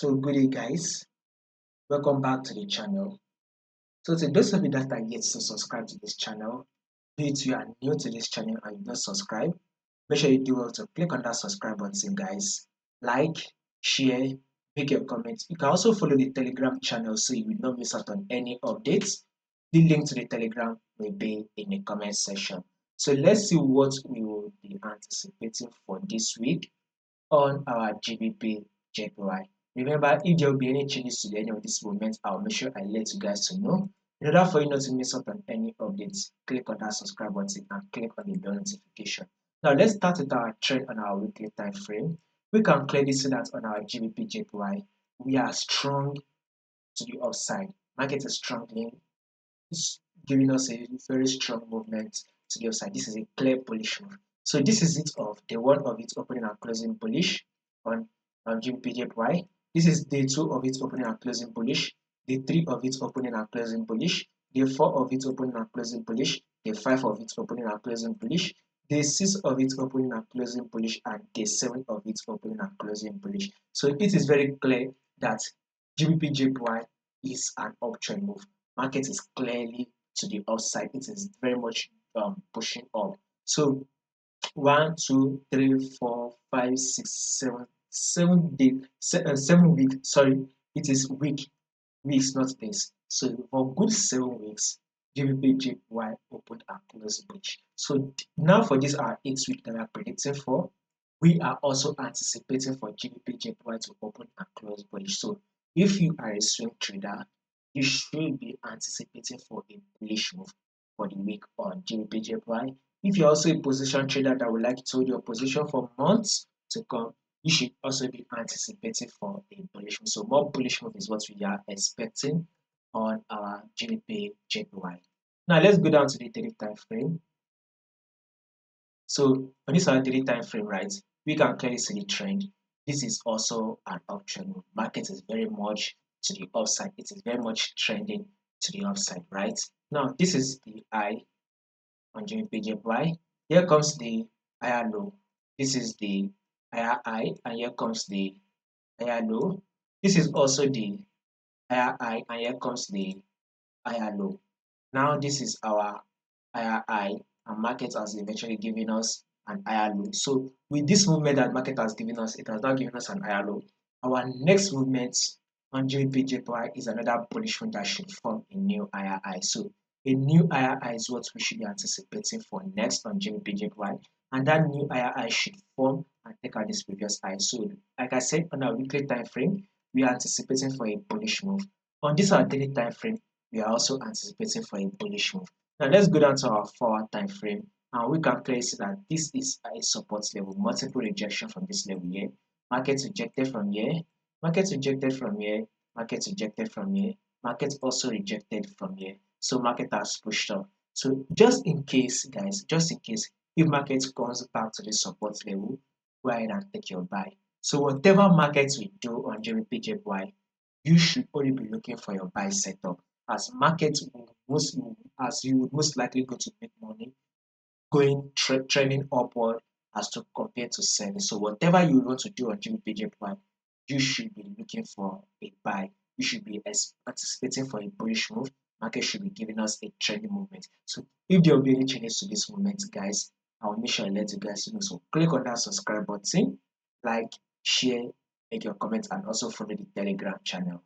So good day guys, welcome back to the channel. So to those of you that are yet to subscribe to this channel, be it you are new to this channel and you don't subscribe, make sure you do well to click on that subscribe button guys. Like, share, make your comments. You can also follow the Telegram channel so you will not miss out on any updates. The link to the Telegram will be in the comment section. So let's see what we will be anticipating for this week on our GBPJPY. Remember, if there will be any changes to any of these movements, I'll make sure I let you guys to know. In order for you not to miss out on any updates, click on that subscribe button and click on the bell notification. Now let's start with our trend on our weekly time frame. We can clearly see that on our GBPJPY, we are strong to the upside. Market is strongly, is giving us a very strong movement to the upside. This is a clear bullish move. So this is it of day one of its opening and closing bullish on GBPJPY. This is day two of its opening and closing bullish, day three of its opening and closing bullish, day four of its opening and closing bullish, day five of its opening and closing bullish, day six of its opening and closing bullish, and day seven of its opening and closing bullish. So it is very clear that GBPJPY is an uptrend move. Market is clearly to the upside. It is very much pushing up. So 1, 2, 3, 4, 5, 6, 7, 7 weeks. Sorry, it is weeks, not days. So for good 7 weeks, GBPJPY opened and closed bullish. So now for this our 8 week that we are predicting for, we are also anticipating for GBPJPY to open and close bullish. So if you are a swing trader, you should be anticipating for a bullish move for the week on GBPJPY. If you're also a position trader that would like to hold your position for months to come, you should also be anticipating for a bullish move. So more bullish move is what we are expecting on our GBPJPY. Now let's go down to the daily time frame. So on this our daily time frame, right, we can clearly see the trend. This is also an uptrend. Market is very much to the upside. It is very much trending to the upside, right? Now this is the high on GBPJPY. Here comes the higher low. This is the higher high, and here comes the higher low. This is also the higher high, and here comes the higher low. Now this is our higher high, and market has eventually given us an higher low. So with this movement that market has given us, it has now given us an higher low. Our next movement on GBPJPY is another bullish one that should form a new higher high. So a new higher high is what we should be anticipating for next on GBPJPY, and that new higher high should form and take out this previous high. So like I said, on our weekly time frame, we are anticipating for a bullish move. On this our daily time frame, we are also anticipating for a bullish move. Now let's go down to our 4-hour time frame, and we can clearly see that this is a support level, multiple rejection from this level here. Market rejected from here, market rejected from here, market rejected from here, market also rejected from here. So market has pushed up. So just in case, guys, just in case, if market comes back to the support level, go ahead and take your buy. So whatever markets we do on GBPJPY, you should only be looking for your buy setup, as markets as you would most likely go to make money going trending upward as to compare to selling. So whatever you want to do on GBPJPY, you should be looking for a buy. You should be anticipating for a bullish move. Market should be giving us a trending movement. So if there will be any changes to this movement, guys, I'll make sure I let you guys know. So click on that subscribe button, like, share, make your comments, and also follow the Telegram channel.